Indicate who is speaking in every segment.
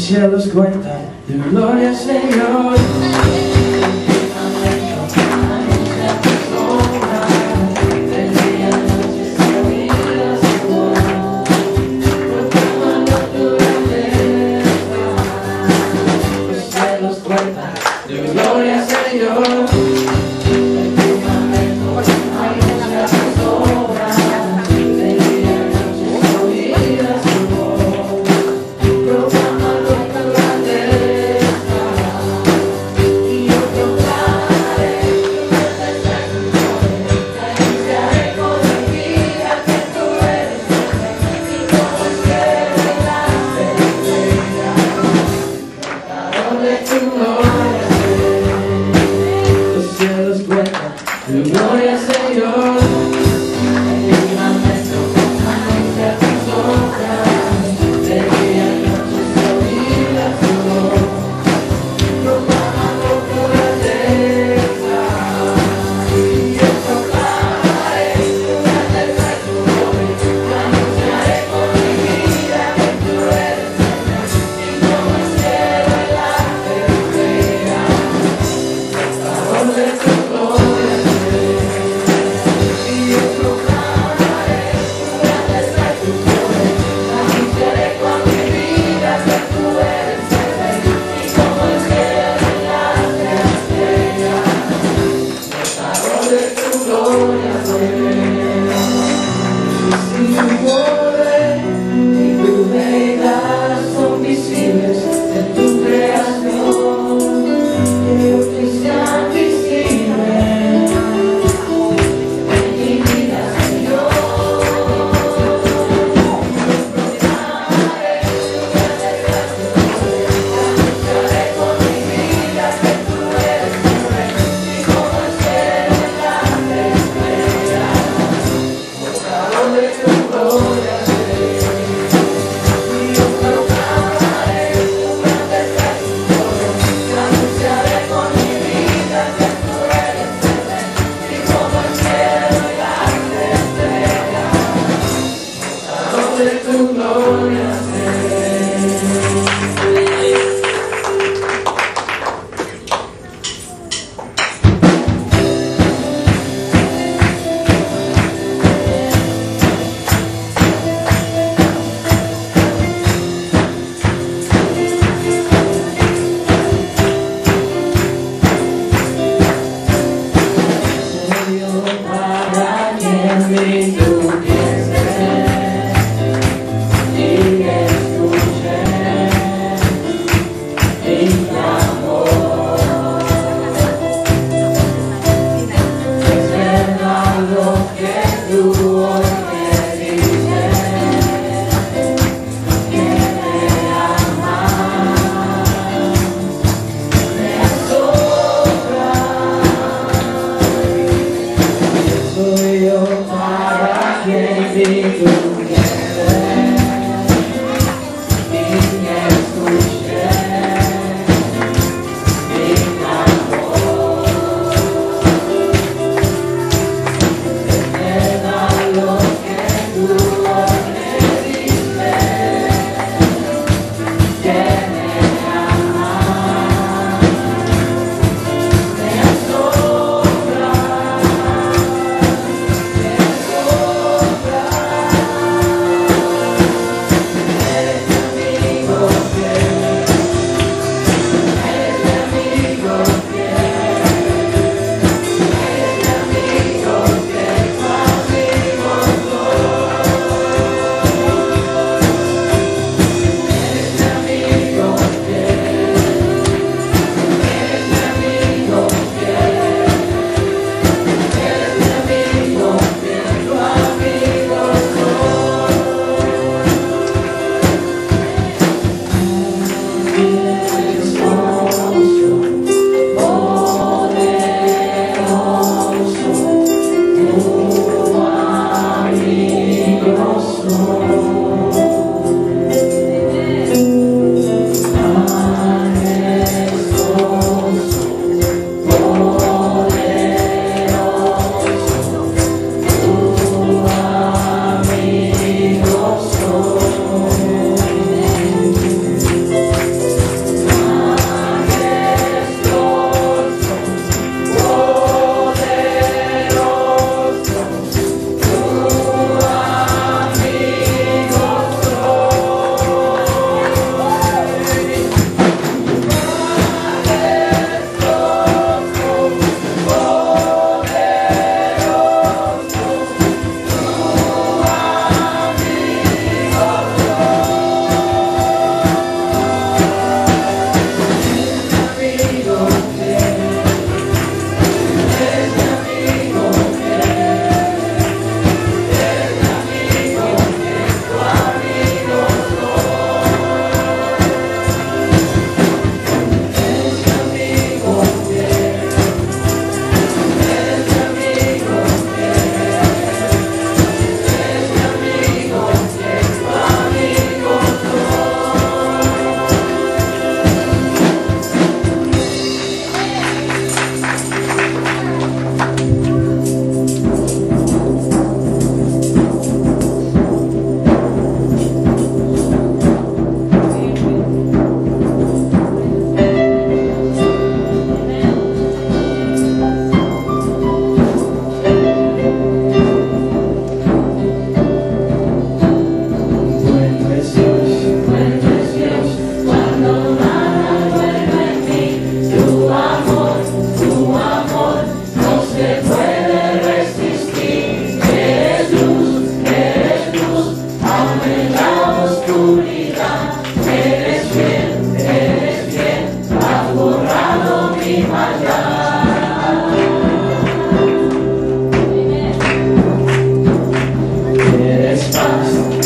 Speaker 1: cielos cuentan de gloria, Señor. Los cielos cuentan de gloria, Señor. Los cielos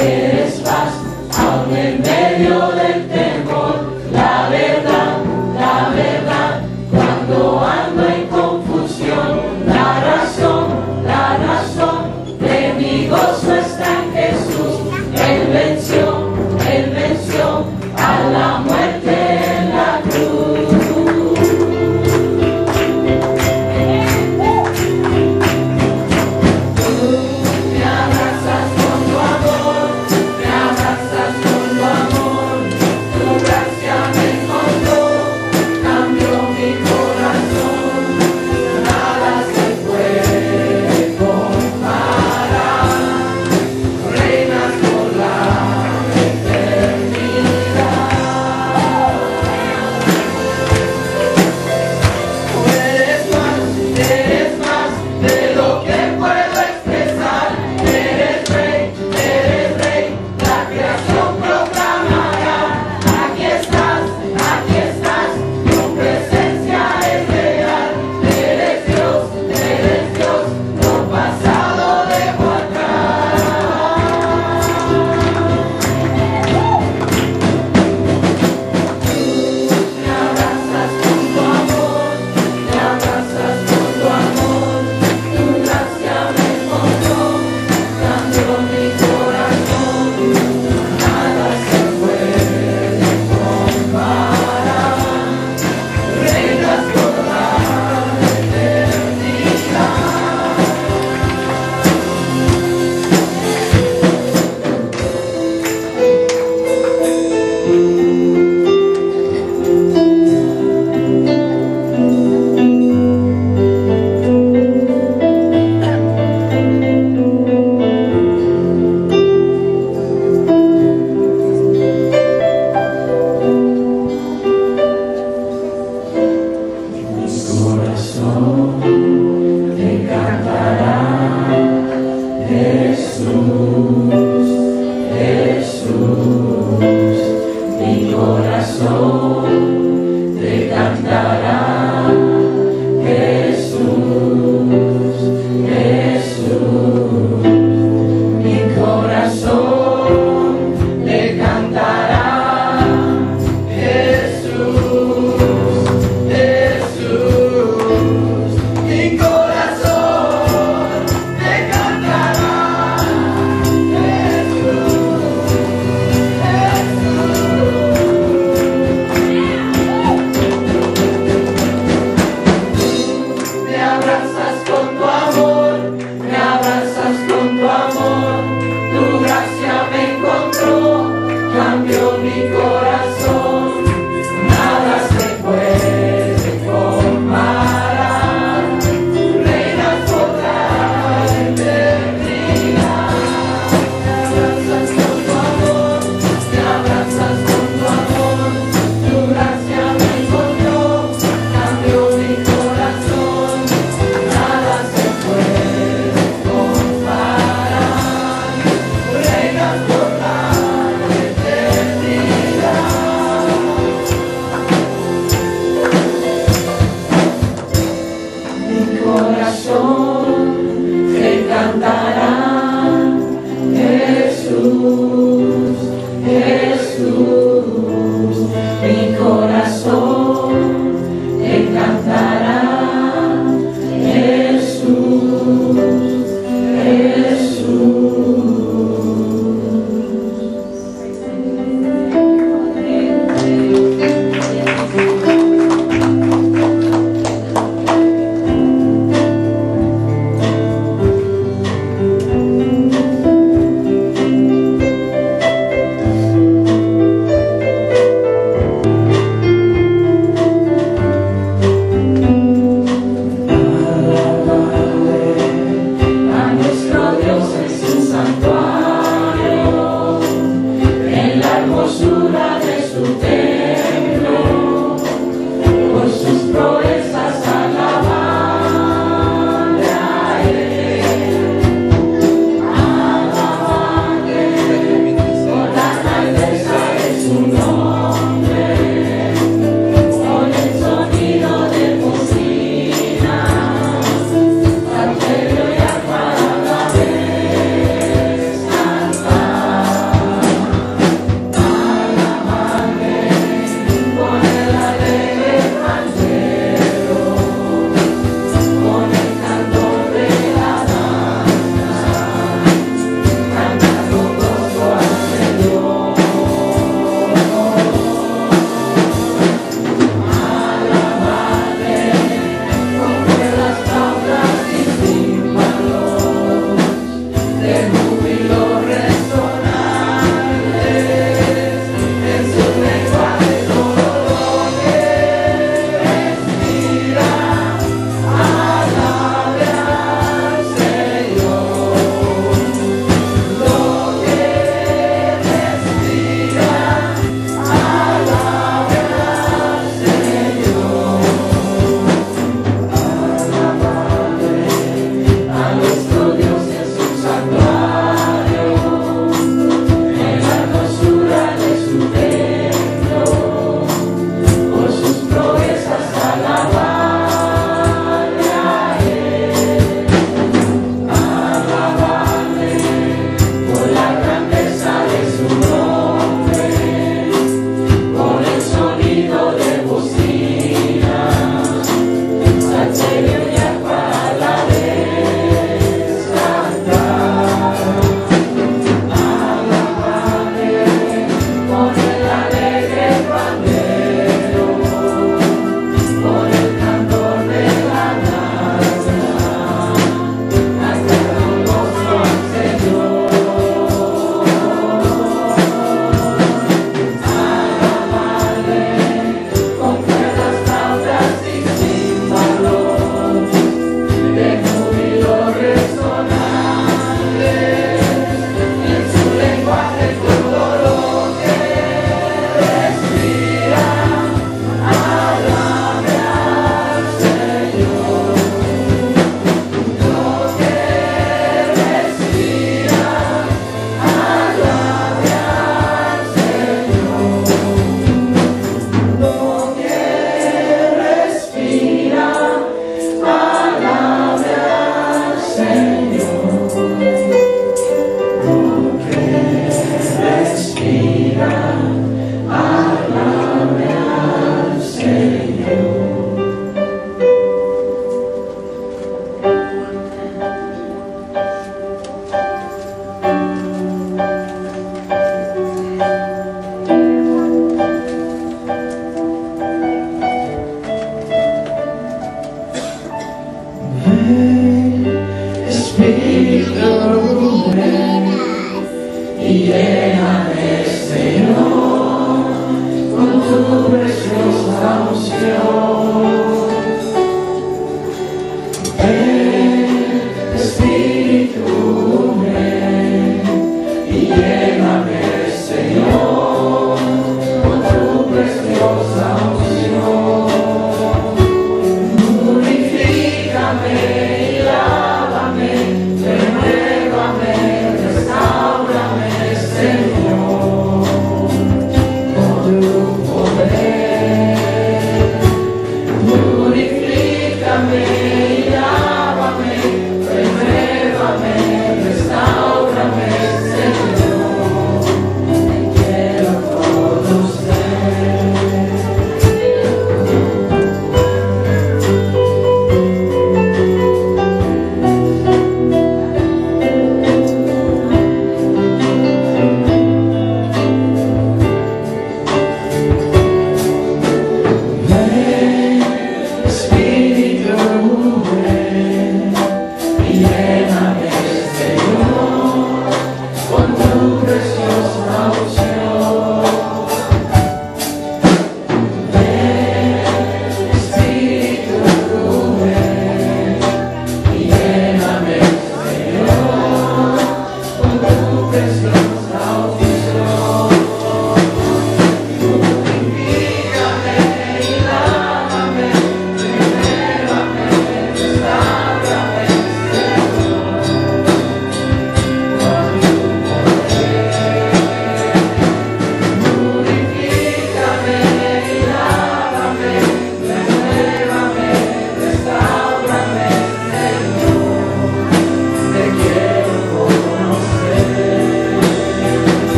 Speaker 1: Eres paz, aun en medio del temor. La verdad, cuando ando en confusión. La razón de mi gozo está en Jesús. Él venció a la muerte en la cruz.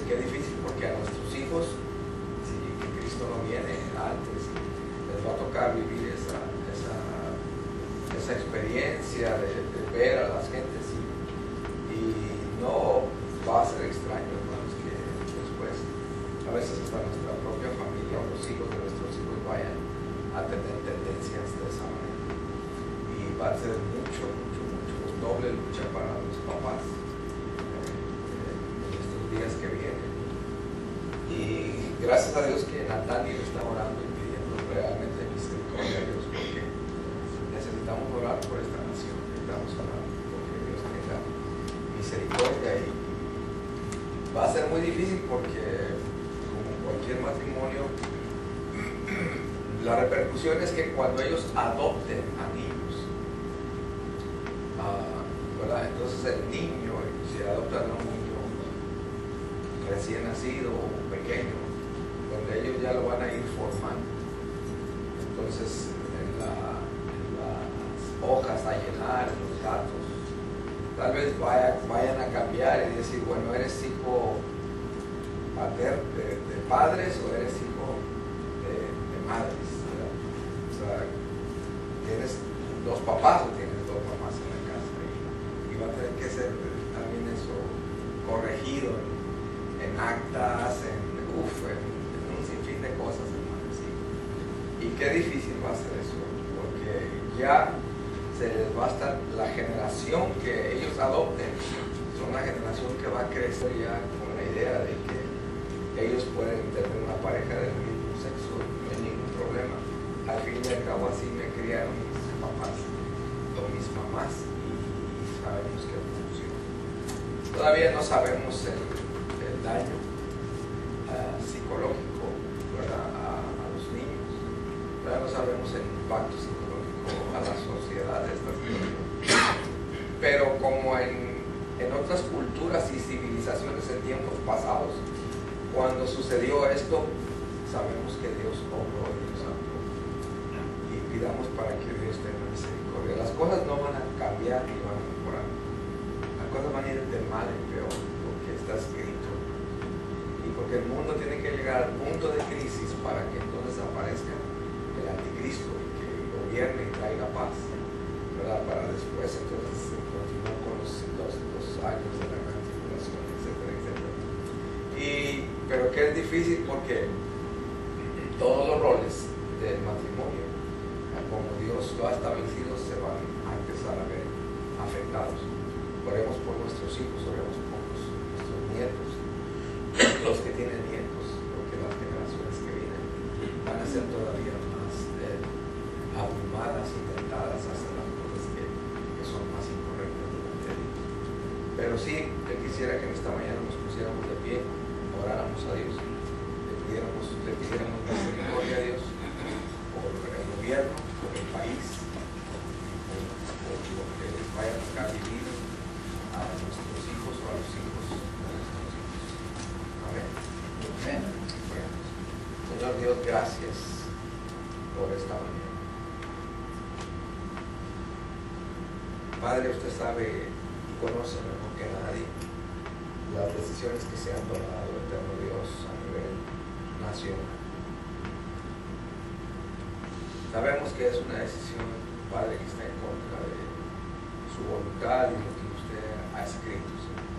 Speaker 2: Qué difícil, porque a nuestros hijos, si Cristo no viene antes, les va a tocar vivir esa experiencia de ver a las gentes y no va a ser extraño, hermanos, que después a veces hasta nuestra propia familia o los hijos de nuestros hijos vayan a tener tendencias de esa manera, y va a ser mucho doble lucha para los papás en estos días que vienen. Y gracias a Dios que Nathaniel está orando y pidiendo realmente misericordia a Dios, porque necesitamos orar por esta nación, necesitamos orar porque Dios tenga misericordia, y va a ser muy difícil porque, como cualquier matrimonio, la repercusión es que cuando ellos adopten a niños, ¿verdad? Entonces el niño, si adoptan a un niño recién nacido o pequeño, donde ellos ya lo van a ir formando, entonces en las hojas a llenar, en los datos, tal vez vayan a cambiar y decir, bueno, eres hijo de padres o eres hijo de madres, ¿verdad? O sea, tienes dos papás o tienes dos mamás en la casa, y va a tener que ser también eso corregido en actas, en un sinfín de cosas, hermanos. Y qué difícil va a ser eso, porque ya se les va a estar, la generación que ellos adopten son una generación que va a crecer ya con la idea de que ellos pueden tener una pareja del mismo sexo, no hay ningún problema. Al fin y al cabo así me criaron mis papás o mis mamás, y sabemos que funciona. Todavía no sabemos el daño psicológico, ¿verdad? a los niños. Todavía no sabemos el impacto psicológico a la sociedad de estas cosas. Pero como en otras culturas y civilizaciones en tiempos pasados, cuando sucedió esto, sabemos que Dios obró y Dios actuó. Y pidamos para que Dios tenga misericordia. Las cosas no van a cambiar ni van a mejorar. Las cosas van a ir de mal en peor, porque está escrito. Y porque el mundo tiene que llegar al punto de crisis para que entonces aparezca el anticristo y que gobierne y traiga paz, ¿verdad? Para después entonces continuar con los años de la gran tribulación, etcétera, etcétera. Pero que es difícil porque todos los roles del matrimonio, como Dios lo ha establecido, se van a empezar a ver afectados. Oremos por nuestros hijos, oremos por nuestros nietos, los que tienen nietos, porque las generaciones que vienen van a ser todavía más abrumadas y tentadas a hacer las cosas que son más incorrectas delante de Dios. Pero sí, yo quisiera que en esta mañana nos pusiéramos de pie, oráramos a Dios, le pidiéramos misericordia a Dios por el gobierno, por el país, por lo que les vaya a tocar vivir a nuestros hijos o a los hijos de nuestros hijos. Amén. Amén. Bueno, Señor Dios, gracias por esta mañana. Padre, usted sabe y conoce mejor que nadie las decisiones que se han tomado, eterno Dios, a nivel nacional. Sabemos que es una decisión, Padre, que está en contra de su voluntad y lo que usted ha escrito, Señor.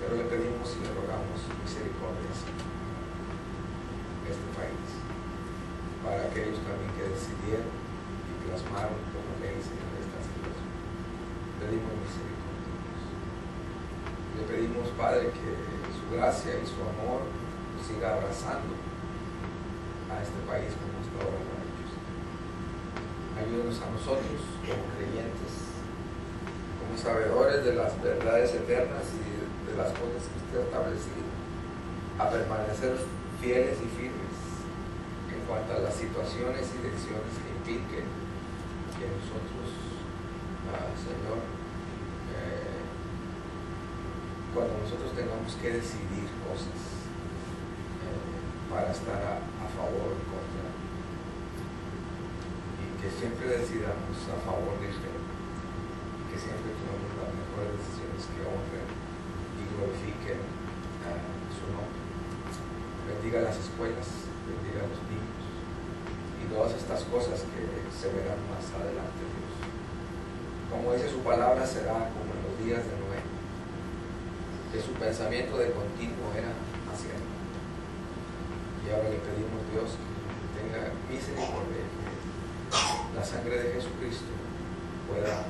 Speaker 2: Pero le pedimos y le rogamos misericordia, Señor, en este país, para aquellos también que decidieron y plasmaron como ley, Señor, esta situación. Pedimos misericordia. Le pedimos, Padre, que su gracia y su amor siga abrazando a este país como hasta ahora lo ha hecho. Ayúdenos a nosotros como creyentes, como sabedores de las verdades eternas y de las cosas que usted ha establecido, a permanecer fieles y firmes en cuanto a las situaciones y decisiones que impliquen que nosotros, Señor, cuando nosotros tengamos que decidir cosas para estar a favor o en contra, y que siempre decidamos a favor de usted, y que siempre tomemos las mejores decisiones que honren y glorifiquen su nombre. Bendiga las escuelas, bendiga a los niños, todas estas cosas que se verán más adelante, Dios. Como dice su palabra, será como en los días de Noé, que su pensamiento de continuo era hacia él. Y ahora le pedimos, Dios, que tenga misericordia, que la sangre de Jesucristo pueda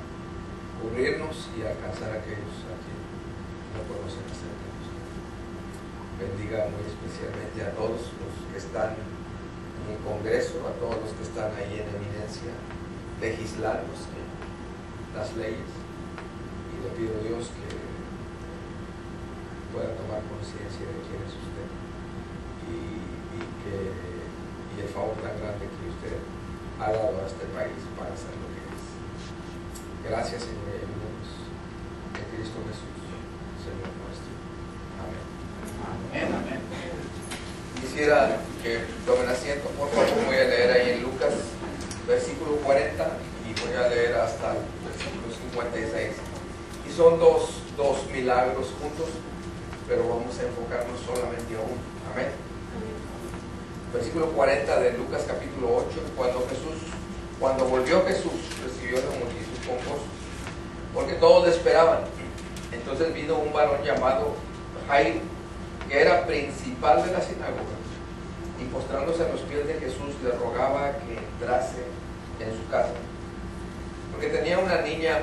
Speaker 2: cubrirnos y alcanzar a aquellos a quienes no conocen acerca de Dios. Bendiga muy especialmente a todos los que están en el Congreso, a todos los que están ahí en eminencia, legislando las leyes. Y le pido a Dios que pueda tomar conciencia de quién es usted y el favor tan grande que usted ha dado a este país para hacer lo que es. Gracias, Señor, y ayúdanos en Cristo Jesús, Señor nuestro. Amén.
Speaker 3: Amén, amén.
Speaker 2: Quisiera que tomen asiento, por favor. Voy a leer ahí en Lucas, versículo 40, y voy a leer hasta el versículo 56. Y son dos milagros juntos, pero vamos a enfocarnos solamente a uno. Amén. Versículo 40 de Lucas capítulo 8. Cuando volvió Jesús, recibió la multitud con gozo, porque todos le esperaban. Entonces vino un varón llamado Jairo, que era principal de la sinagoga, y postrándose a los pies de Jesús le rogaba que entrase en su casa, porque tenía una niña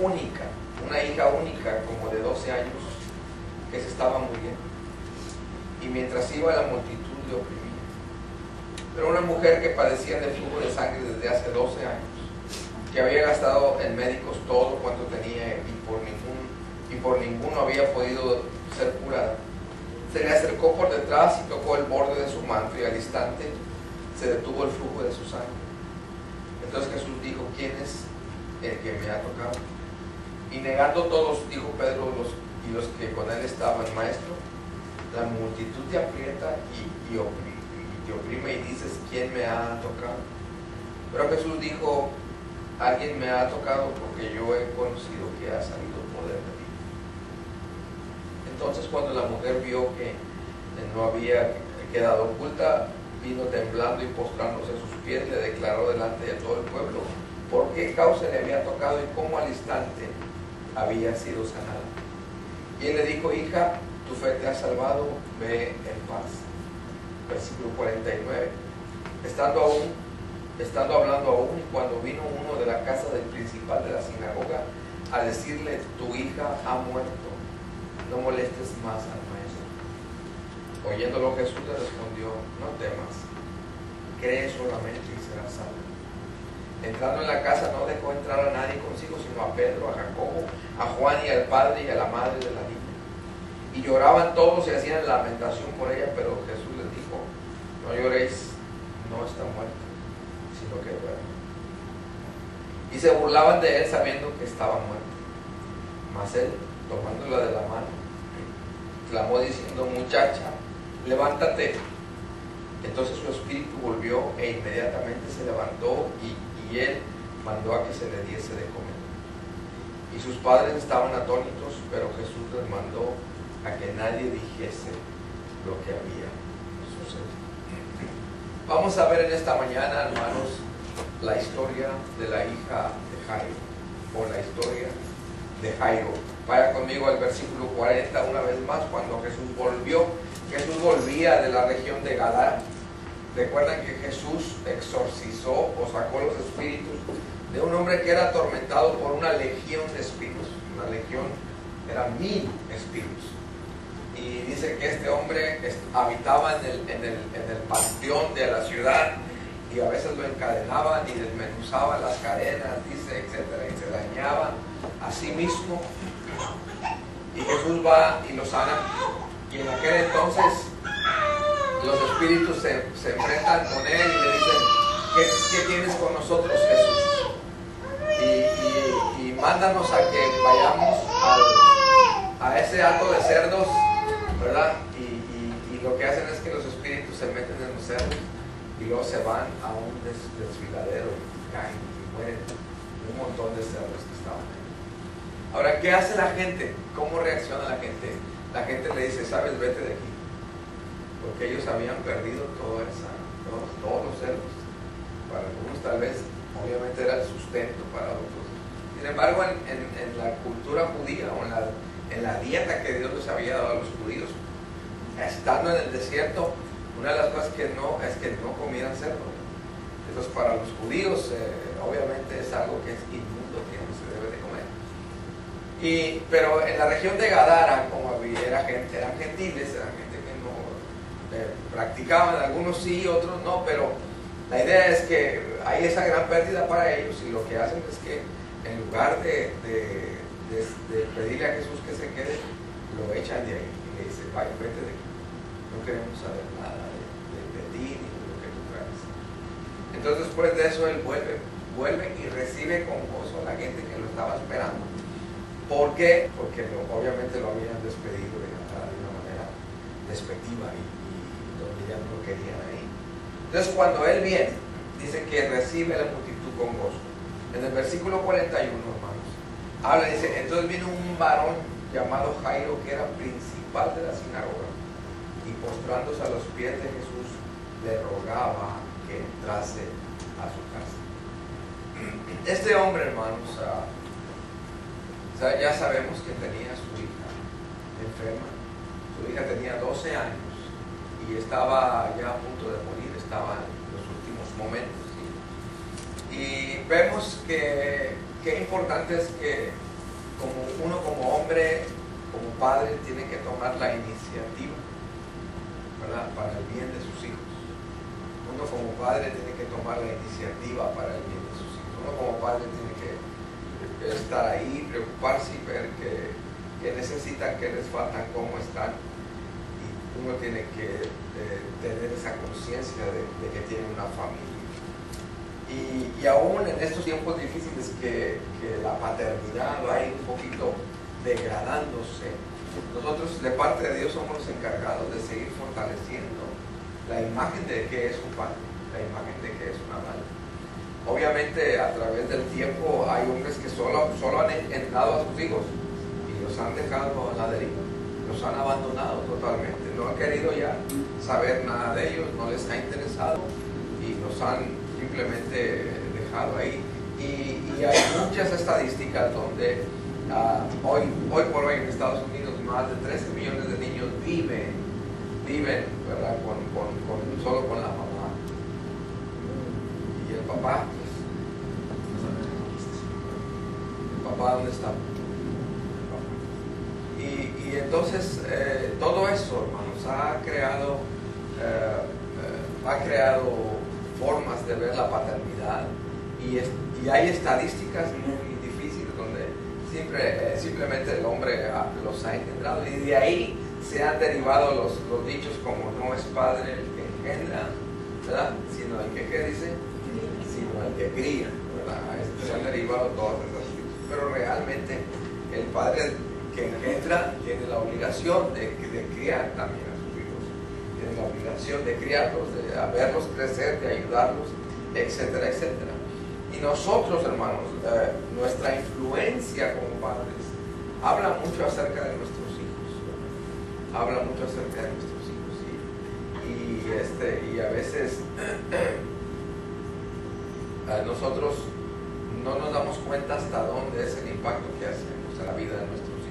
Speaker 2: única, una hija única como de 12 años, que se estaba muriendo, y mientras iba la multitud le oprimía. Pero una mujer que padecía de flujo de sangre desde hace 12 años, que había gastado en médicos todo cuanto tenía y por ninguno había podido ser curada, se le acercó por detrás y tocó el borde de su manto, y al instante se detuvo el flujo de su sangre. Entonces Jesús dijo: ¿quién es el que me ha tocado? Y negando todos, dijo Pedro y los que con él estaban: Maestro, la multitud te aprieta y te oprime y dices: ¿quién me ha tocado? Pero Jesús dijo: alguien me ha tocado, porque yo he conocido que ha salido poder de mí. Entonces, cuando la mujer vio que no había quedado oculta, vino temblando y postrándose a sus pies, le declaró delante de todo el pueblo por qué causa le había tocado y cómo al instante había sido sanada. Y él le dijo: hija, tu fe te ha salvado, ve en paz. Versículo 49. Estando hablando aún, y cuando vino uno de la casa del principal de la sinagoga a decirle: tu hija ha muerto, no molestes más al maestro. Oyéndolo, Jesús le respondió: no temas, cree solamente y serás salvo. Entrando en la casa, no dejó entrar a nadie consigo, sino a Pedro, a Jacobo, a Juan y al padre y a la madre de la niña. Y lloraban todos y hacían lamentación por ella, pero Jesús les dijo: no lloréis, no está muerta, sino que duerme. Y se burlaban de él sabiendo que estaba muerto. Mas él, tomándola de la mano, clamó diciendo: muchacha, levántate. Entonces su espíritu volvió e inmediatamente se levantó, y él mandó a que se le diese de comer. Y sus padres estaban atónitos, pero Jesús les mandó a que nadie dijese lo que había sucedido. Vamos a ver en esta mañana, hermanos, la historia de la hija de Jairo, o la historia de Jairo. Vaya conmigo al versículo 40 una vez más. Cuando Jesús volvía de la región de Gadara. Recuerdan que Jesús exorcizó o sacó los espíritus de un hombre que era atormentado por una legión de espíritus. Una legión era 1000 espíritus. Y dice que este hombre habitaba en el panteón de la ciudad, y a veces lo encadenaban y desmenuzaban las cadenas, dice, etcétera, y se dañaba a sí mismo. Y Jesús va y lo sana. Y en aquel entonces los espíritus se enfrentan con él y le dicen: ¿qué tienes con nosotros, Jesús? Y mándanos a que vayamos a ese hato de cerdos, ¿verdad? Y lo que hacen es que los espíritus se meten en los cerdos y luego se van a un desfiladero y caen y mueren un montón de cerdos que estaban ahí. Ahora, ¿qué hace la gente? ¿Cómo reacciona la gente? La gente le dice: sabes, vete de aquí, porque ellos habían perdido todos los cerdos. para algunos tal vez, obviamente era el sustento para otros. Sin embargo, en la cultura judía o en la dieta que Dios les había dado a los judíos, estando en el desierto, una de las cosas que no es que no comieran cerdo. Entonces, para los judíos, obviamente es algo que es inmundo, que no se debe de comer. Pero en la región de Gadara, como eran gentiles, eran gente que no practicaban, algunos sí, otros no, pero la idea es que hay esa gran pérdida para ellos, y lo que hacen es que en lugar de pedirle a Jesús que se quede, lo echan de ahí y le dicen, vaya, vete de aquí, no queremos saber nada de ti ni de lo que tú traes. Entonces, después de eso, él vuelve y recibe con gozo a la gente que lo estaba esperando. ¿Por qué? Porque obviamente lo habían despedido de una manera despectiva y donde ya no lo querían ahí. Entonces, cuando él viene, dice que recibe a la multitud con gozo. En el versículo 41, hermanos, habla, dice, entonces vino un varón llamado Jairo, que era principal de la sinagoga, y postrándose a los pies de Jesús, le rogaba que entrase a su casa. Este hombre, hermanos, ya sabemos que tenía a su hija enferma. Su hija tenía 12 años y estaba ya a punto de morir, estaba en los últimos momentos. Y vemos que importante es que uno como hombre, como padre, tiene que tomar la iniciativa, ¿verdad?, para el bien de sus hijos. Uno como padre tiene que tomar la iniciativa para el bien de sus hijos. Uno como padre tiene que estar ahí, preocuparse y ver qué necesitan, qué les faltan, cómo están. Y uno tiene que tener esa conciencia de que tiene una familia. Y aún en estos tiempos difíciles que la paternidad va a ir un poquito degradándose, nosotros de parte de Dios somos los encargados de seguir fortaleciendo la imagen de que es un padre, la imagen de que es una madre. Obviamente a través del tiempo hay hombres que solo han entrenado a sus hijos y los han dejado a la deriva, los han abandonado totalmente, no han querido ya saber nada de ellos, no les ha interesado y los han simplemente dejado ahí. Y hay muchas estadísticas donde hoy por hoy en Estados Unidos más de 13 millones de niños viven, ¿verdad?, solo con la mamá. Y el papá, ¿el papá dónde está? Y entonces todo eso, hermanos, ha creado formas de ver la paternidad, y hay estadísticas muy difíciles donde simplemente el hombre los ha engendrado, y de ahí se han derivado los dichos como no es padre el que engendra, ¿verdad?, sino el que, ¿qué dice? Sino el que cría, ¿verdad? Se han derivado todas esas cosas. Pero realmente el padre que engendra tiene la obligación de criar también a sus hijos, tiene la obligación de criarlos, de verlos crecer, de ayudarlos, etcétera, etcétera. Y nosotros, hermanos, nuestra influencia como padres habla mucho acerca de nuestros hijos, habla mucho acerca de nuestros hijos, y a veces nosotros no nos damos cuenta hasta dónde es el impacto que hacemos en la vida de nuestros hijos.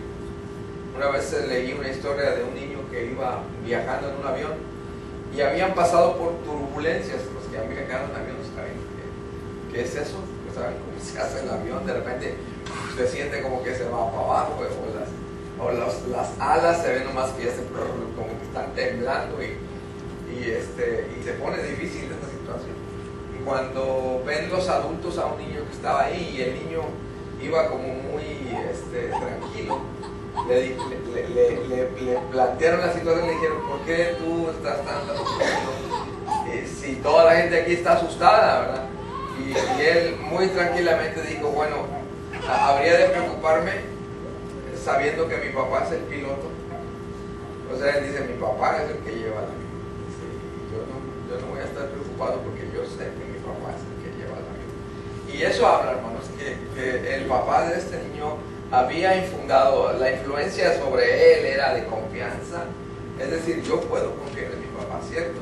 Speaker 2: Una vez leí una historia de un niño que iba viajando en un avión y habían pasado por turbulencias. Los que han viajado en avión saben qué es eso, pues saben cómo se hace el avión, de repente se siente como que se va para abajo, o las alas se ven nomás que ya como que están temblando, y se pone difícil esta situación. Y cuando ven los adultos a un niño que estaba ahí y el niño iba como muy tranquilo, le plantearon la situación y le dijeron, ¿por qué tú estás tan tranquilo? Si toda la gente aquí está asustada, ¿verdad? Y él muy tranquilamente dijo, bueno, habría de preocuparme sabiendo que mi papá es el piloto. O sea, él dice, mi papá es el que lleva la vida. Yo no voy a estar preocupado porque yo sé que mi papá es el que lleva la vida. Y eso habla, hermanos, que el papá de este niño había infundado, la influencia sobre él era de confianza. Es decir, yo puedo confiar en mi papá, ¿cierto?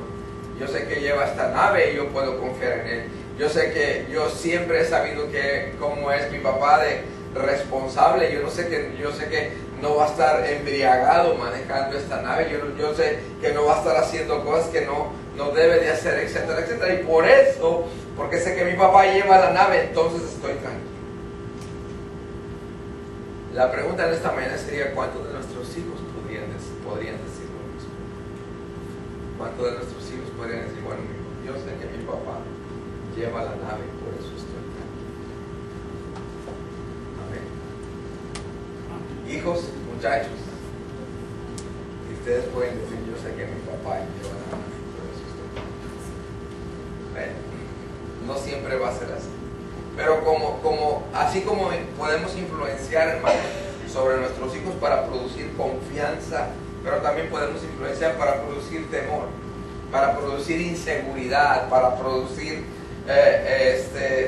Speaker 2: Yo sé que lleva esta nave y yo puedo confiar en él. Yo sé que yo siempre he sabido que cómo es mi papá de responsable. Yo sé que no va a estar embriagado manejando esta nave. Yo sé que no va a estar haciendo cosas que no debe de hacer, etcétera, etcétera. Y por eso, porque sé que mi papá lleva la nave, entonces estoy tranquilo. La pregunta en esta mañana sería: ¿cuántos de nuestros hijos podrían decir lo mismo? ¿Cuántos de nuestros hijos podrían decir: bueno, yo sé que mi papá lleva la nave, por eso estoy tranquilo? Amén. Hijos, muchachos, y ustedes pueden decir: yo sé que mi papá lleva la nave, por eso estoy tranquilo. Bueno, no siempre va a ser así. Pero así como podemos influenciar, hermanos, sobre nuestros hijos para producir confianza, pero también podemos influenciar para producir temor, para producir inseguridad, para producir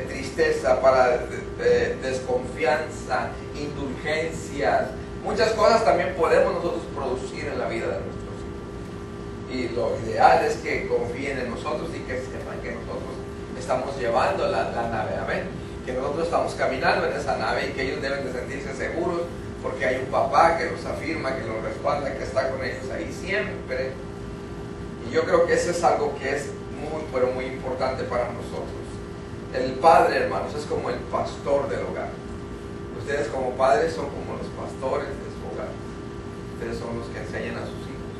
Speaker 2: tristeza, para desconfianza, indulgencias. Muchas cosas también podemos nosotros producir en la vida de nuestros hijos. Y lo ideal es que confíen en nosotros y que sepan que nosotros estamos llevando la nave, amén, que nosotros estamos caminando en esa nave y que ellos deben de sentirse seguros porque hay un papá que los afirma, que los respalda, que está con ellos ahí siempre. Y yo creo que eso es algo que es muy, pero muy importante para nosotros. El padre, hermanos, es como el pastor del hogar. Ustedes como padres son como los pastores de su hogar. Ustedes son los que enseñan a sus hijos,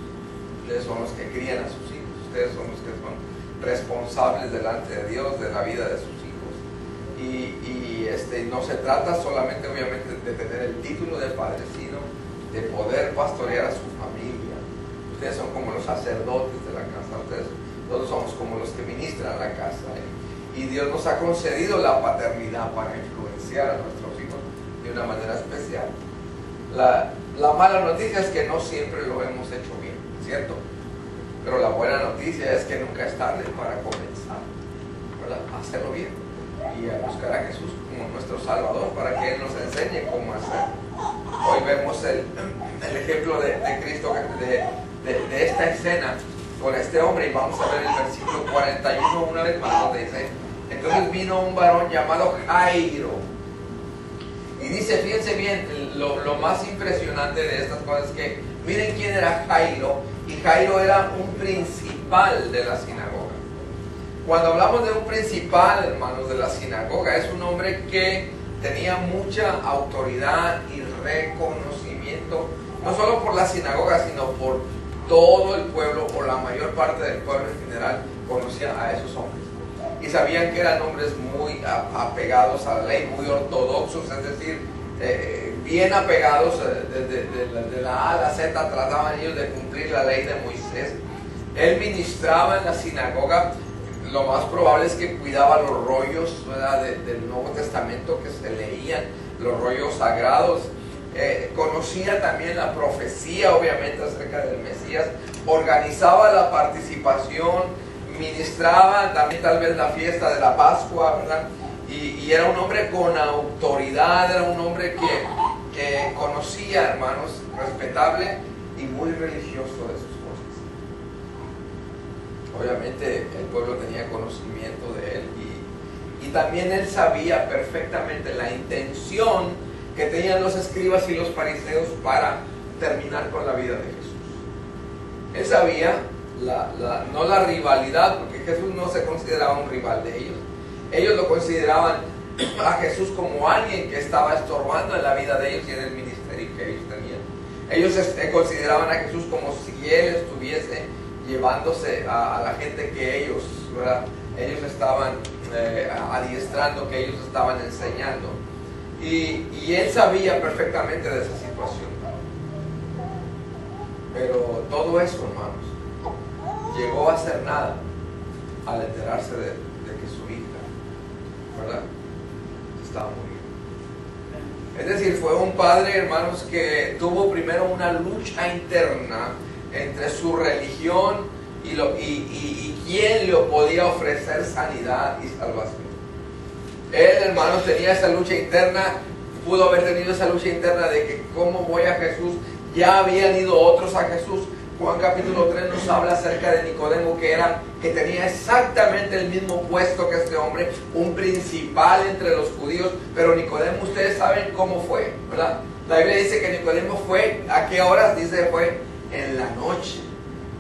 Speaker 2: ustedes son los que crían a sus hijos, ustedes son los que son responsables delante de Dios de la vida de sus hijos. Y no se trata solamente, obviamente, de tener el título de padre, sino de poder pastorear a su familia. Ustedes son como los sacerdotes de la casa, nosotros somos como los que ministran la casa, y Dios nos ha concedido la paternidad para influenciar a nuestros hijos de una manera especial. La mala noticia es que no siempre lo hemos hecho bien, ¿cierto? Pero la buena noticia es que nunca es tarde para comenzar, ¿verdad? A hacerlo bien y a buscar a Jesús como nuestro Salvador para que Él nos enseñe cómo hacerlo. Hoy vemos el ejemplo de Cristo, de esta escena con este hombre, y vamos a ver el versículo 41 una vez más, donde dice: entonces vino un varón llamado Jairo. Y dice, fíjense bien, lo más impresionante de estas cosas es que miren quién era Jairo. Y Jairo era un principal de la sinagoga. Cuando hablamos de un principal, hermanos, de la sinagoga, es un hombre que tenía mucha autoridad y reconocimiento, no solo por la sinagoga, sino por todo el pueblo, o la mayor parte del pueblo en general, conocía a esos hombres. Y sabían que eran hombres muy apegados a la ley, muy ortodoxos, es decir, bien apegados, de la A a la Z, trataban ellos de cumplir la ley de Moisés. Él ministraba en la sinagoga. Lo más probable es que cuidaba los rollos, ¿verdad?, del Nuevo Testamento que se leían, los rollos sagrados. Conocía también la profecía, obviamente, acerca del Mesías. Organizaba la participación, ministraba también tal vez la fiesta de la Pascua, ¿verdad? Y era un hombre con autoridad, era un hombre que conocía, hermanos, respetable y muy religioso de sus cosas. Obviamente el pueblo tenía conocimiento de él, y también él sabía perfectamente la intención que tenían los escribas y los fariseos para terminar con la vida de Jesús. Él sabía no la rivalidad, porque Jesús no se consideraba un rival de ellos. Ellos lo consideraban a Jesús como alguien que estaba estorbando en la vida de ellos y en el ministerio que ellos tenían. Ellos consideraban a Jesús como si Él estuviese llevándose a la gente que ellos, ¿verdad?, ellos estaban adiestrando, que ellos estaban enseñando. Y Él sabía perfectamente de esa situación. Pero todo eso, hermanos, llegó a ser nada al enterarse de que su hija, ¿verdad?, se estaba muriendo. Es decir, fue un padre, hermanos, que tuvo primero una lucha interna entre su religión y quién le podía ofrecer sanidad y salvación. Él, hermanos, tenía esa lucha interna, pudo haber tenido esa lucha interna de que cómo voy a Jesús. Ya habían ido otros a Jesús. Juan capítulo 3 nos habla acerca de Nicodemo, que era que tenía exactamente el mismo puesto que este hombre, un principal entre los judíos, pero Nicodemo, ustedes saben cómo fue, ¿verdad? La Biblia dice que Nicodemo fue, ¿a qué horas? Dice, fue en la noche.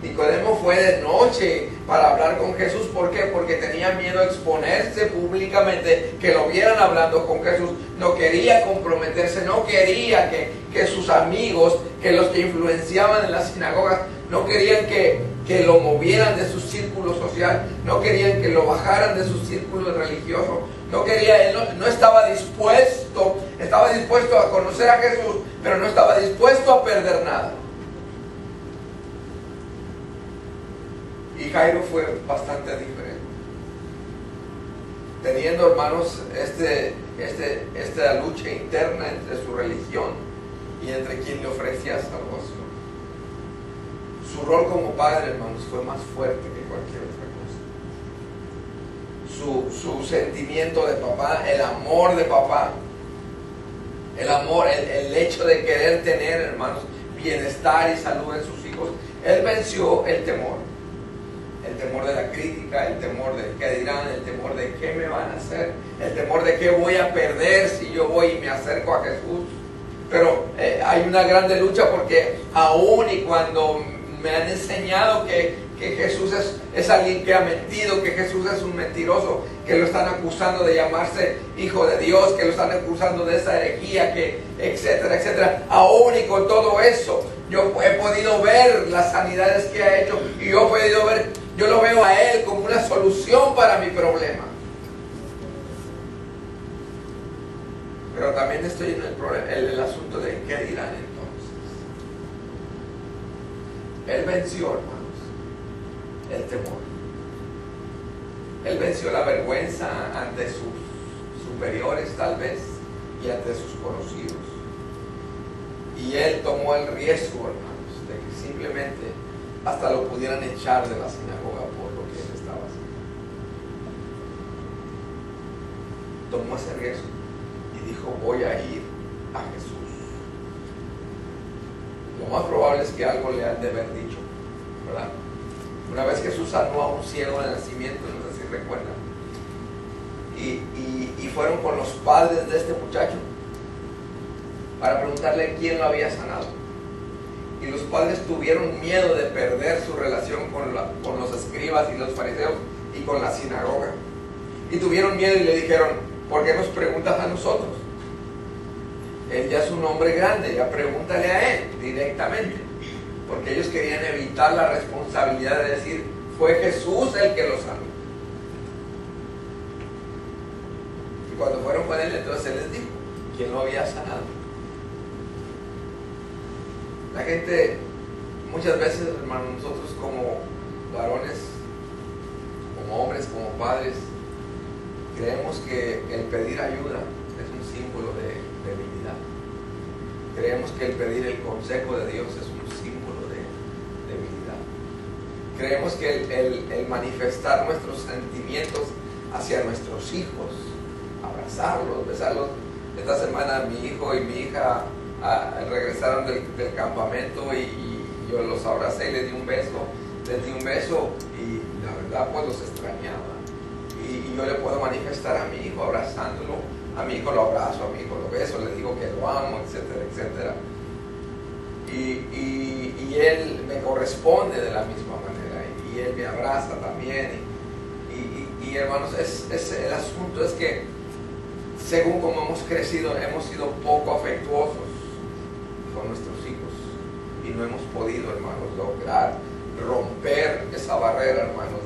Speaker 2: Nicodemo fue de noche para hablar con Jesús. ¿Por qué? Porque tenía miedo a exponerse públicamente, que lo vieran hablando con Jesús. No quería comprometerse, no quería que sus amigos, que los que influenciaban en las sinagogas, no querían que lo movieran de su círculo social, no querían que lo bajaran de su círculo religioso. No quería, él no estaba dispuesto a conocer a Jesús, pero no estaba dispuesto a perder nada. Y Jairo fue bastante diferente. Teniendo, hermanos, esta lucha interna entre su religión y entre quien le ofrecía salvación. Su rol como padre, hermanos, fue más fuerte que cualquier otra cosa. Su sentimiento de papá, el amor de papá, el hecho de querer tener, hermanos, bienestar y salud en sus hijos, él venció el temor. El temor de la crítica, el temor de qué dirán, el temor de qué me van a hacer, el temor de qué voy a perder si yo voy y me acerco a Jesús. Pero hay una grande lucha, porque aún y cuando me han enseñado que Jesús es alguien que ha mentido, que Jesús es un mentiroso, que lo están acusando de llamarse hijo de Dios, que lo están acusando de esa herejía, que etcétera, etcétera. Aún y con todo eso, yo he podido ver las sanidades que ha hecho, y yo lo veo a Él como una solución para mi problema. Pero también estoy en el asunto de qué dirán entonces. Él venció, hermanos, el temor. Él venció la vergüenza ante sus superiores, tal vez, y ante sus conocidos. Y él tomó el riesgo, hermanos, de que simplemente hasta lo pudieran echar de la sinagoga por lo que él estaba haciendo. Tomó ese riesgo y dijo, voy a ir a Jesús. Lo más probable es que algo le han de haber dicho, ¿verdad? Una vez Jesús sanó a un ciego de nacimiento, no sé si recuerdan, y fueron con los padres de este muchacho para preguntarle quién lo había sanado. Y los padres tuvieron miedo de perder su relación con los escribas y los fariseos y con la sinagoga. Y tuvieron miedo y le dijeron, ¿por qué nos preguntas a nosotros? Él ya es un hombre grande, ya pregúntale a él directamente. Porque ellos querían evitar la responsabilidad de decir, fue Jesús el que lo sanó. Y cuando fueron con él, entonces él les dijo quién lo había sanado. La gente, muchas veces, hermanos, nosotros como varones, como hombres, como padres, creemos que el pedir ayuda es un símbolo de debilidad. Creemos que el pedir el consejo de Dios es un símbolo de debilidad. Creemos que el manifestar nuestros sentimientos hacia nuestros hijos, abrazarlos, besarlos. Esta semana mi hijo y mi hija regresaron del campamento y yo los abracé y les di un beso y la verdad pues los extrañaba. Y yo le puedo manifestar a mi hijo abrazándolo, a mi hijo lo abrazo, a mi hijo lo beso, le digo que lo amo, etcétera, etcétera. Y él me corresponde de la misma manera y él me abraza también. Y hermanos, el asunto es que según como hemos crecido, hemos sido poco afectuosos con nuestros hijos y no hemos podido, hermanos, lograr romper esa barrera, hermanos,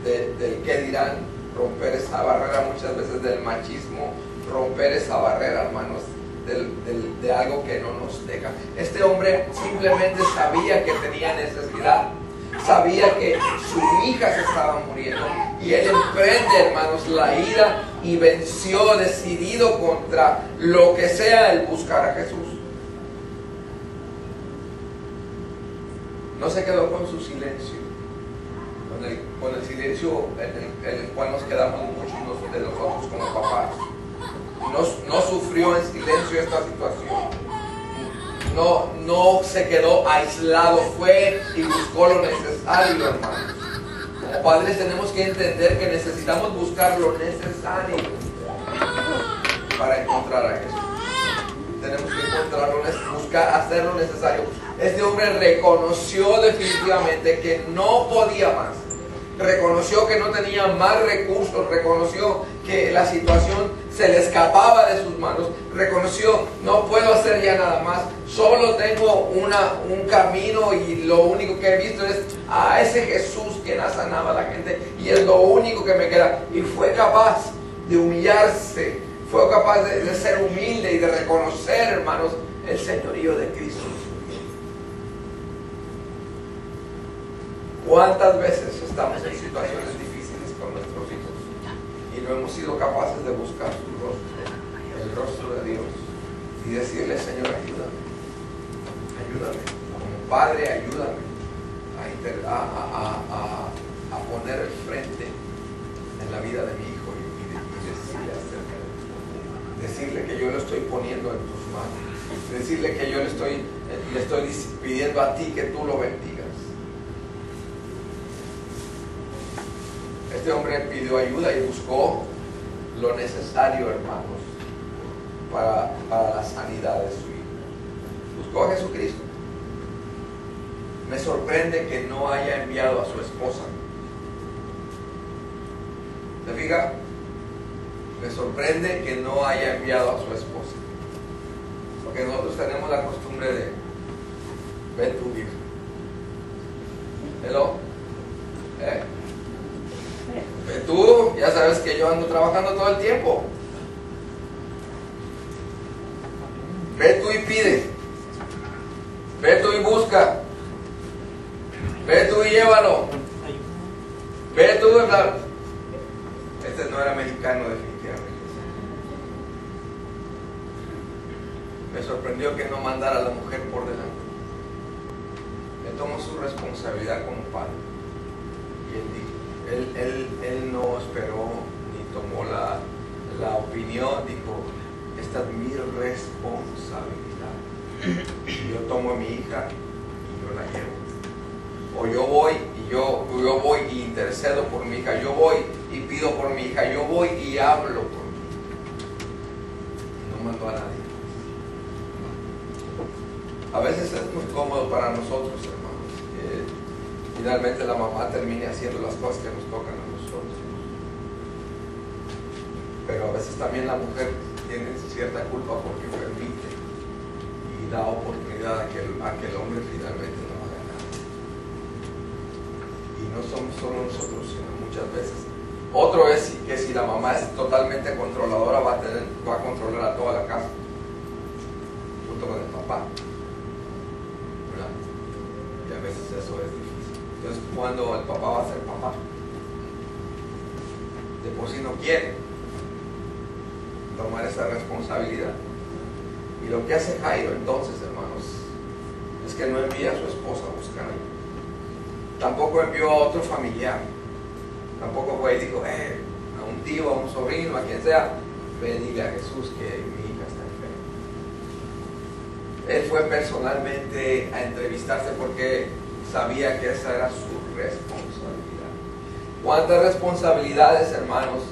Speaker 2: del qué dirán, romper esa barrera muchas veces del machismo, romper esa barrera, hermanos, de algo que no nos deja. Este hombre simplemente sabía que tenía necesidad, sabía que su hija se estaba muriendo y él emprende, hermanos, la ira y venció decidido contra lo que sea el buscar a Jesús. No se quedó con su silencio, con el silencio en el cual nos quedamos muchos de nosotros como papás. No sufrió en silencio esta situación. No se quedó aislado, fue y buscó lo necesario, hermanos. Como padres tenemos que entender que necesitamos buscar lo necesario para encontrar a Jesús. Tenemos que encontrarlo, buscar, hacer lo necesario. Este hombre reconoció definitivamente que no podía más. Reconoció que no tenía más recursos, reconoció que la situación se le escapaba de sus manos, reconoció, no puedo hacer ya nada más, solo tengo un camino y lo único que he visto es a ese Jesús quien ha sanado a la gente y es lo único que me queda. Y fue capaz de humillarse, fue capaz de ser humilde y de reconocer, hermanos, el señorío de Cristo. ¿Cuántas veces estamos en situaciones difíciles con nuestros hijos y no hemos sido capaces de buscar su rostro, el rostro de Dios, y decirle, Señor, ayúdame, ayúdame, como Padre, ayúdame a poner el frente en la vida de mi hijo y decirle acerca de ti, decirle que yo lo estoy poniendo en tus manos, decirle que yo le estoy pidiendo a ti que tú lo bendigas. Este hombre pidió ayuda y buscó lo necesario, hermanos, para la sanidad de su hijo. Buscó a Jesucristo. Me sorprende que no haya enviado a su esposa. ¿Se fija? Me sorprende que no haya enviado a su esposa. Porque nosotros tenemos la costumbre de ver tu hija. ¿Hello? Tú ya sabes que yo ando trabajando todo el tiempo. Ve tú y pide. Ve tú y busca. Ve tú y llévalo. Ve tú, ¿verdad? Este no era mexicano definitivamente. Me sorprendió que no mandara a la mujer por delante. Él tomó su responsabilidad como padre. Y él dijo, Él no esperó ni tomó la opinión, dijo, esta es mi responsabilidad. Yo tomo a mi hija y yo la llevo. O yo voy y intercedo por mi hija, yo voy y pido por mi hija, yo voy y hablo por mi hija. No mandó a nadie. A veces es muy cómodo para nosotros, hermanos, que finalmente la mamá termine haciendo las cosas que nos tocan a nosotros. Pero a veces también la mujer tiene cierta culpa porque permite y da oportunidad a que el hombre finalmente no haga nada. Y no somos solo nosotros, sino muchas veces. Otro es que si la mamá es totalmente controladora, va a controlar a toda la casa, junto con el papá. ¿Verdad? Y a veces eso es difícil. Entonces, cuando el papá va a ser papá, de por sí no quiere tomar esa responsabilidad. Y lo que hace Jairo entonces, hermanos, es que no envía a su esposa a buscar ayuda. Tampoco envió a otro familiar. Tampoco fue y dijo, a un tío, a un sobrino, a quien sea, ven y dile a Jesús que mi hija está enferma. Él fue personalmente a entrevistarse porque sabía que esa era su responsabilidad. ¿Cuántas responsabilidades, hermanos,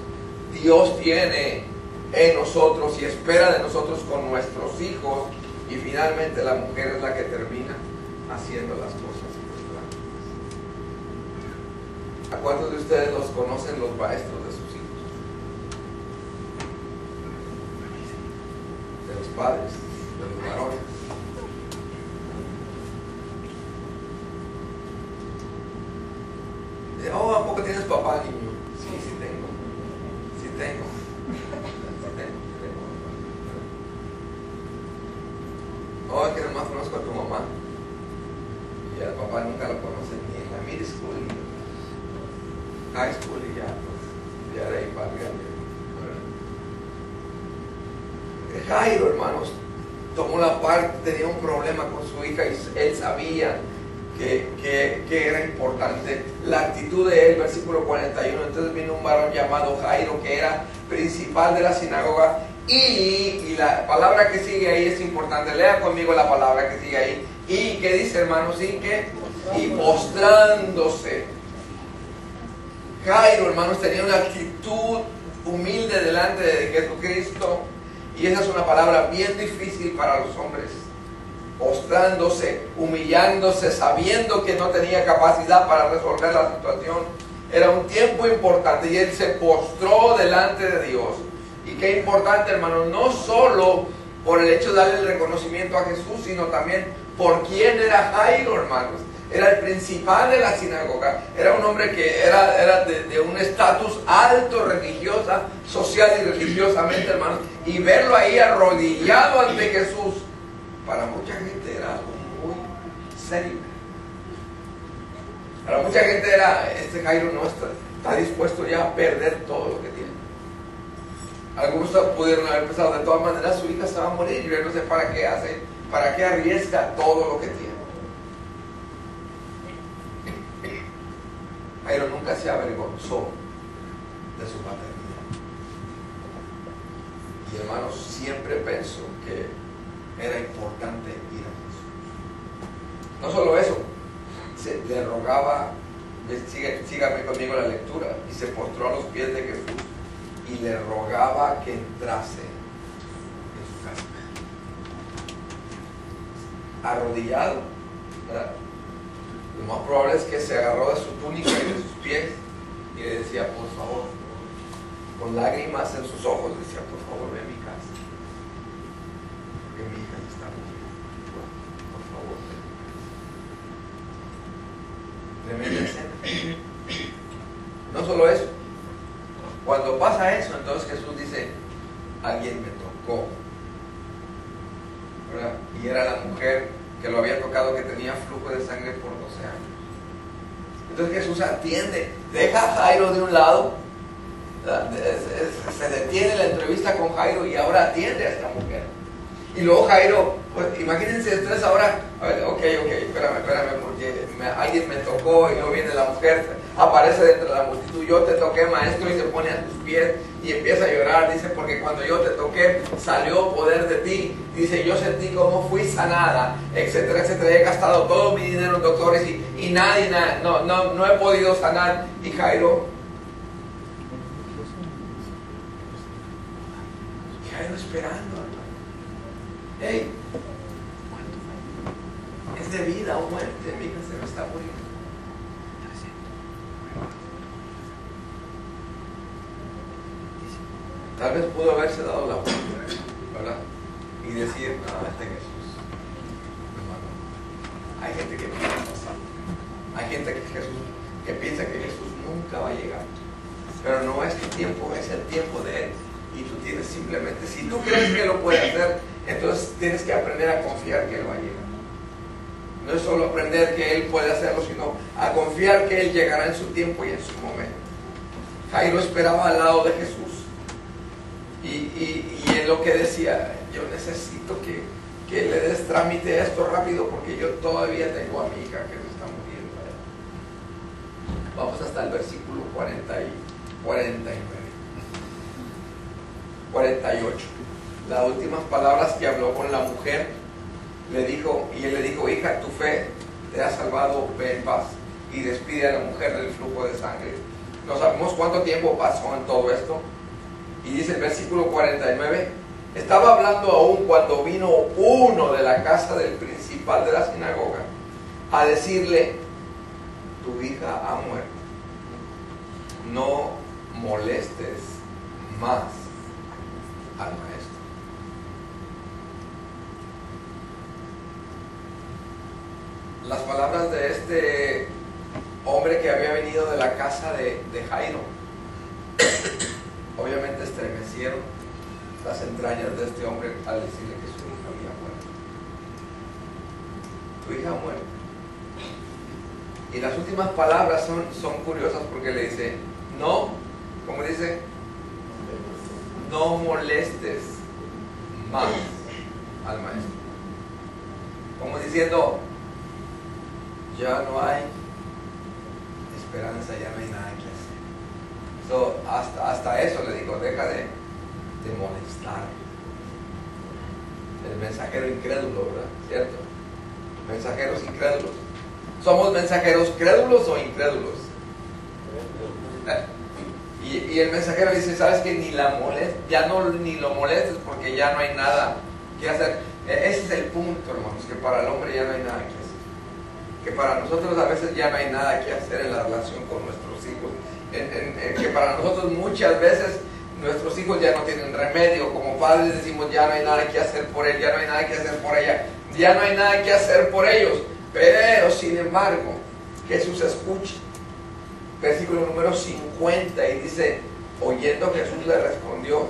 Speaker 2: Dios tiene en nosotros y espera de nosotros con nuestros hijos? Y finalmente la mujer es la que termina haciendo las cosas. ¿A cuántos de ustedes los conocen los maestros de sus hijos? De los padres, de los varones. ¿A poco tienes papá, niño? Sí tengo. Sí tengo. Es que nomás conozco a tu mamá. Y al papá nunca lo conocen ni en la middle school, ni en la high school, y ya, pues, ya de ahí para arriba. Jairo, hermanos, tomó la parte, tenía un problema con su hija y él sabía que era importante la actitud de él. Versículo 41, entonces vino un varón llamado Jairo, que era principal de la sinagoga, y la palabra que sigue ahí es importante. Lea conmigo la palabra que sigue ahí. ¿Y qué dice, hermanos? Y postrándose Jairo, hermanos, tenía una actitud humilde delante de Jesucristo, y esa es una palabra bien difícil para los hombres. Postrándose, humillándose, sabiendo que no tenía capacidad para resolver la situación. Era un tiempo importante y él se postró delante de Dios. Y qué importante, hermano, no solo por el hecho de darle el reconocimiento a Jesús, sino también por quién era Jairo, hermanos. Era el principal de la sinagoga, era un hombre que era de un estatus alto religiosa, social y religiosamente, hermanos, y verlo ahí arrodillado ante Jesús, para mucha gente era algo muy serio. Para mucha gente era, este Jairo no está dispuesto ya a perder todo lo que tiene. Algunos pudieron haber pensado, de todas maneras su hija se va a morir, y yo no sé para qué hace, para qué arriesga todo lo que tiene. Jairo nunca se avergonzó de su paternidad. Y hermanos, siempre pensó que era importante ir a Jesús. No solo eso, le rogaba, sígame conmigo la lectura, y se postró a los pies de Jesús y le rogaba que entrase en su casa. Arrodillado, ¿verdad? Lo más probable es que se agarró de su túnica y de sus pies y le decía, por favor, con lágrimas en sus ojos, decía, por favor, ve a mi casa, porque mi hija está muriendo, por favor. Tremenda escena. No solo eso, cuando pasa eso, entonces Jesús dice, alguien me tocó, ¿verdad? Y era la mujer que lo había tocado, que tenía flujo de sangre por 12 años. Entonces Jesús atiende, deja a Jairo de un lado, se detiene la entrevista con Jairo y ahora atiende a esta mujer. Y luego Jairo, pues imagínense ustedes ahora, ok, espérame, porque alguien me tocó, y luego viene la mujer, aparece dentro de la multitud, yo te toqué, maestro, y se pone a tus pies y empieza a llorar, dice, porque cuando yo te toqué salió poder de ti, dice, yo sentí cómo fui sanada, etcétera, etcétera, he gastado todo mi dinero en doctores y nadie, no he podido sanar. Y Jairo esperando, hermano. Hey, es de vida o muerte, mi hija se me está muriendo. Tal vez pudo haberse dado la vuelta, ¿verdad? Y decir, no, este Jesús, hermano. Hay gente que piensa pasar. Hay gente que piensa que Jesús nunca va a llegar. Pero no es tu tiempo, es el tiempo de Él. Y tú tienes simplemente, si tú crees que lo puede hacer, entonces tienes que aprender a confiar que Él va a llegar. No es solo aprender que Él puede hacerlo, sino a confiar que Él llegará en su tiempo y en su momento. Jairo esperaba al lado de Jesús. Y en lo que decía, yo necesito que le des trámite a esto rápido, porque yo todavía tengo a mi hija que se está muriendo. Vamos hasta el versículo 48. Las últimas palabras que habló con la mujer, le dijo, y él le dijo, hija, tu fe te ha salvado, ve en paz. Y despide a la mujer del flujo de sangre. No sabemos cuánto tiempo pasó en todo esto. Y dice el versículo 49, estaba hablando aún cuando vino uno de la casa del principal de la sinagoga a decirle, tu hija ha muerto, no molestes más al maestro. Las palabras de este hombre que había venido de la casa de Jairo obviamente estremecieron las entrañas de este hombre al decirle que su hija había muerto. Tu hija ha muerto. Y las últimas palabras son curiosas, porque le dice, no, ¿cómo dice? No molestes más al maestro. Como diciendo, ya no hay esperanza, ya no hay nada que hacer. So, hasta eso le digo, deja de molestar. El mensajero incrédulo, ¿verdad? ¿Cierto? Mensajeros incrédulos. ¿Somos mensajeros crédulos o incrédulos? Y el mensajero dice, ¿sabes qué? Ni lo molestes porque ya no hay nada que hacer. Ese es el punto, hermanos, que para el hombre ya no hay nada que hacer. Que para nosotros a veces ya no hay nada que hacer en la relación con nuestros hijos. Que para nosotros muchas veces nuestros hijos ya no tienen remedio. Como padres decimos, ya no hay nada que hacer por él, ya no hay nada que hacer por ella, ya no hay nada que hacer por ellos. Pero sin embargo, Jesús escucha. Versículo número 50 y dice, oyendo Jesús le respondió,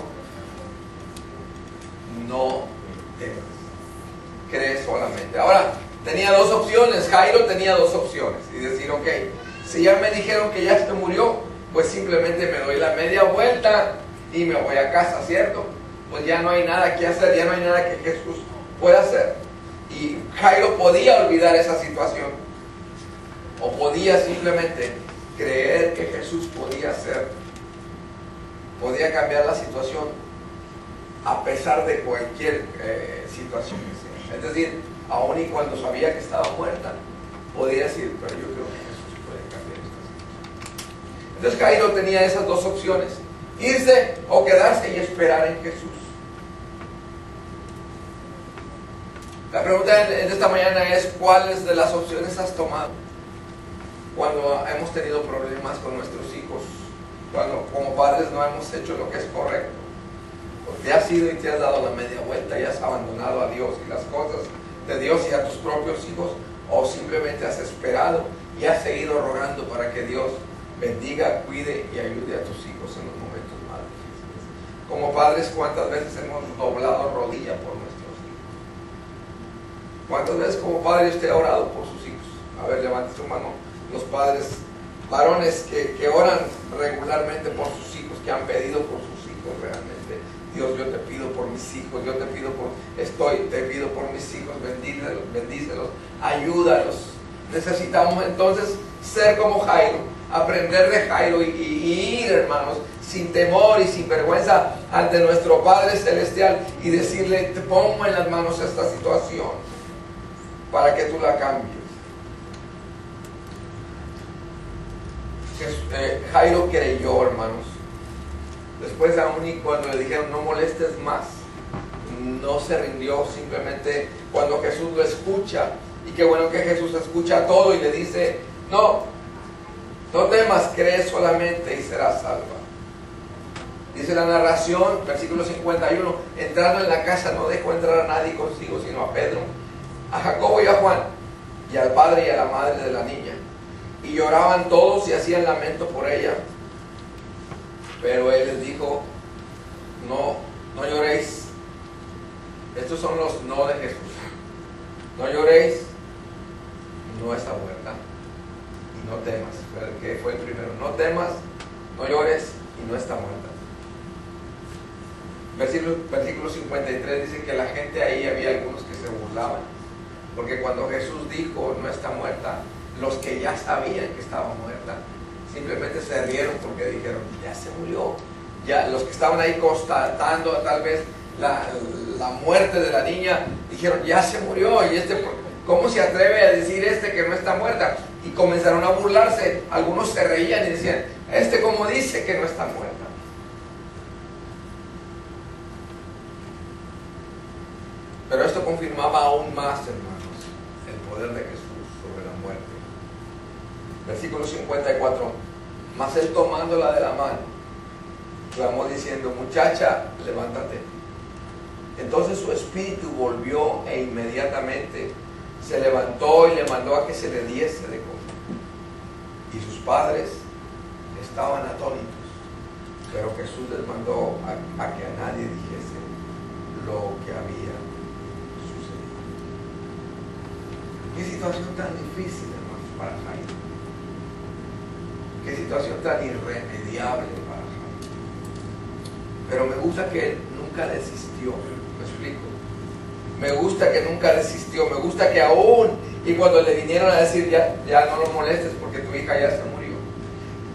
Speaker 2: no temas, cree solamente. Ahora, tenía dos opciones, Jairo tenía dos opciones, y decir, ok, si ya me dijeron que ya se murió, pues simplemente me doy la media vuelta y me voy a casa, ¿cierto? Pues ya no hay nada que hacer, ya no hay nada que Jesús pueda hacer. Y Jairo podía olvidar esa situación, o podía simplemente creer que Jesús podía cambiar la situación a pesar de cualquier situación que sea. Es decir, aun y cuando sabía que estaba muerta, podía decir, pero yo creo que Jesús puede cambiar esta situación. Entonces Jairo tenía esas dos opciones, irse o quedarse y esperar en Jesús. La pregunta de esta mañana es, ¿cuáles de las opciones has tomado cuando hemos tenido problemas con nuestros hijos? Cuando como padres no hemos hecho lo que es correcto. Te has ido y te has dado la media vuelta y has abandonado a Dios y las cosas de Dios y a tus propios hijos, o simplemente has esperado y has seguido rogando para que Dios bendiga, cuide y ayude a tus hijos en los momentos más difíciles. Como padres, ¿cuántas veces hemos doblado rodilla por nuestros hijos? ¿Cuántas veces como padre usted ha orado por sus hijos? A ver, levante su mano. Los padres varones que oran regularmente por sus hijos, que han pedido por sus hijos realmente. Dios, yo te pido por mis hijos, yo te pido por mis hijos, bendícelos, ayúdalos. Necesitamos entonces ser como Jairo, aprender de Jairo y ir, hermanos, sin temor y sin vergüenza ante nuestro Padre Celestial y decirle, te pongo en las manos esta situación para que tú la cambies. Jairo creyó, hermanos. Después, aún y cuando le dijeron no molestes más, no se rindió. Simplemente cuando Jesús lo escucha, y qué bueno que Jesús escucha todo y le dice, no temas, cree solamente y serás salva. Dice la narración, versículo 51, entrando en la casa no dejó entrar a nadie consigo, sino a Pedro, a Jacobo y a Juan, y al padre y a la madre de la niña. Y lloraban todos y hacían lamento por ella. Pero él les dijo, no lloréis. Estos son los no de Jesús. No lloréis, no está muerta. Y no temas. Que fue el primero. No temas, no llores y no está muerta. Versículo 53 dice que la gente ahí, había algunos que se burlaban. Porque cuando Jesús dijo, no está muerta, los que ya sabían que estaba muerta, simplemente se rieron porque dijeron, ya se murió. Ya los que estaban ahí constatando tal vez la muerte de la niña, dijeron, ya se murió. Y ¿cómo se atreve a decir que no está muerta? Y comenzaron a burlarse. Algunos se reían y decían, ¿cómo dice que no está muerta? Pero esto confirmaba aún más, hermanos, el poder de Jesús sobre la muerte. Versículo 54. Mas él tomándola de la mano, clamó diciendo, muchacha, levántate. Entonces su espíritu volvió e inmediatamente se levantó y le mandó a que se le diese de comer. Y sus padres estaban atónitos, pero Jesús les mandó a que a nadie dijese lo que había sucedido. Qué situación tan difícil, hermanos, para Jairo. Qué situación tan irremediable para Jairo. Pero me gusta que él nunca desistió. ¿Me explico? Me gusta que nunca desistió. Me gusta que aún y cuando le vinieron a decir ya no lo molestes porque tu hija ya se murió.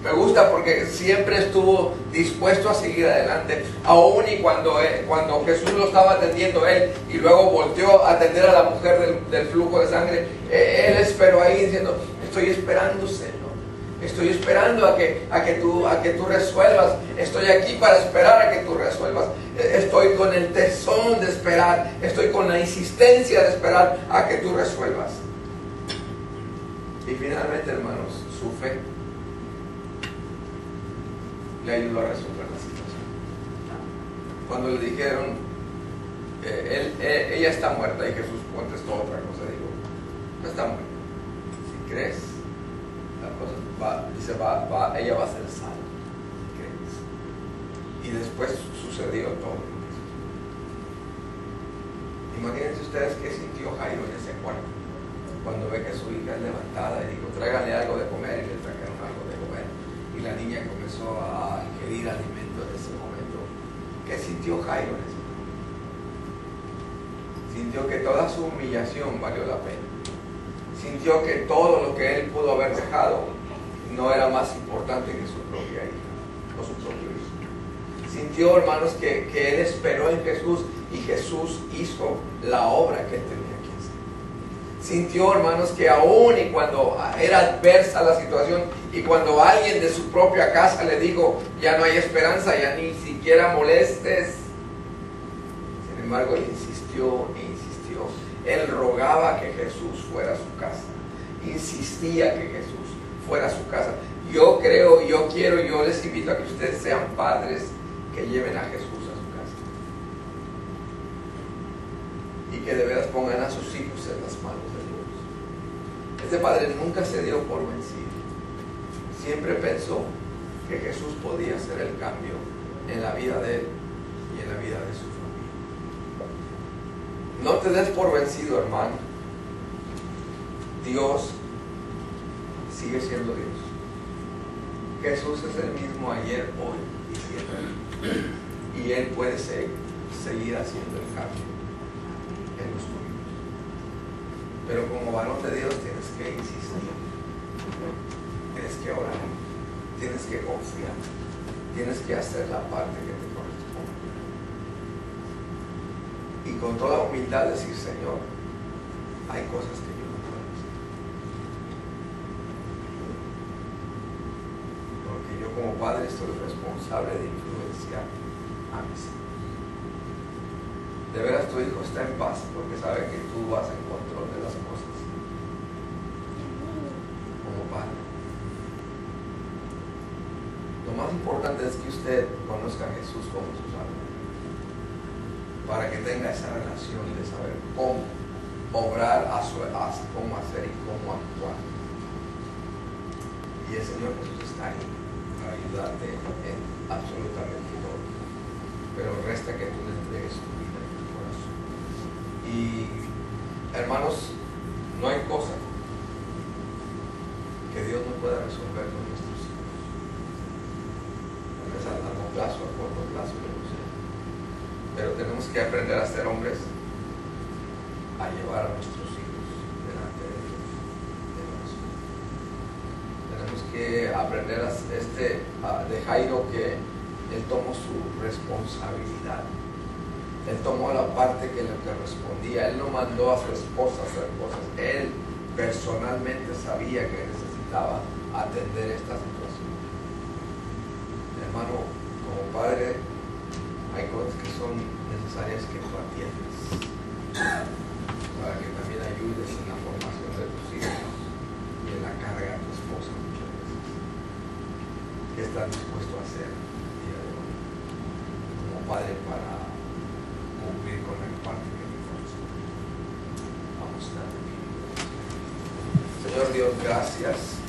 Speaker 2: Me gusta porque siempre estuvo dispuesto a seguir adelante. Aún y cuando Jesús lo estaba atendiendo él y luego volteó a atender a la mujer del flujo de sangre, él esperó ahí diciendo, estoy esperándose. Estoy esperando a que tú resuelvas. Estoy aquí para esperar a que tú resuelvas. Estoy con el tesón de esperar. Estoy con la insistencia de esperar a que tú resuelvas. Y finalmente, hermanos, su fe le ayudó a resolver la situación. Cuando le dijeron, ella está muerta, y Jesús contestó otra cosa, digo, no está muerta. Si crees, la cosa ella va a ser salva. ¿Crees? Y después sucedió todo. Imagínense ustedes qué sintió Jairo en ese cuarto cuando ve que su hija es levantada y dijo, tráiganle algo de comer, y le trajeron algo de comer, y la niña comenzó a ingerir alimento en ese momento. ¿Qué sintió Jairo en ese momento? Sintió que toda su humillación valió la pena. Sintió que todo lo que él pudo haber dejado no era más importante que su propia hija o su propio hijo. Sintió, hermanos, que él esperó en Jesús y Jesús hizo la obra que él tenía que hacer. Sintió, hermanos, que aún y cuando era adversa la situación y cuando alguien de su propia casa le dijo, ya no hay esperanza, ya ni siquiera molestes. Sin embargo, él insistió e insistió. Él rogaba que Jesús fuera a su casa. Insistía que Jesús fuera a su casa. Yo creo, yo les invito a que ustedes sean padres que lleven a Jesús a su casa. Y que de veras pongan a sus hijos en las manos de Dios. Este padre nunca se dio por vencido. Siempre pensó que Jesús podía hacer el cambio en la vida de él y en la vida de su familia. No te des por vencido, hermano. Dios sigue siendo Dios. Jesús es el mismo ayer, hoy y siempre. Y Él puede seguir haciendo el cambio en los tuyos. Pero como varón de Dios tienes que insistir. Tienes que orar. Tienes que confiar. Tienes que hacer la parte que te corresponde. Y con toda humildad decir, Señor, hay cosas que yo no puedo hacer. Porque yo como padre estoy responsable de influenciar a mis hijos. De veras tu hijo está en paz porque sabe que tú vas en control de las cosas. Como padre. Lo más importante es que usted conozca a Jesús como su Salvador, para que tenga esa relación de saber cómo obrar, cómo hacer y cómo actuar. Y el Señor Jesús está ahí para ayudarte en absolutamente todo. Pero resta que tú le entregues tu vida y tu corazón. Y hermanos, no hay cosa que Dios no pueda resolver con nuestros hijos. A largo plazo, a corto plazo, yo no sé. Pero tenemos que aprender a ser hombres, a llevar a nuestros hijos delante de Dios, de corazón. Tenemos que aprender de Jairo, que él tomó su responsabilidad. Él tomó la parte que le correspondía. Él no mandó a su esposa a hacer cosas. Él personalmente sabía que necesitaba atender esta situación. Hermano, como padre, hay cosas que son necesarias que tú atiendas para que también ayudes en la formación de tus hijos y en la carga de tu esposa muchas veces. ¿Qué estás dispuesto a hacer el día de hoy como padre para cumplir con la parte que te corresponde? Vamos a estar aquí. Señor Dios, gracias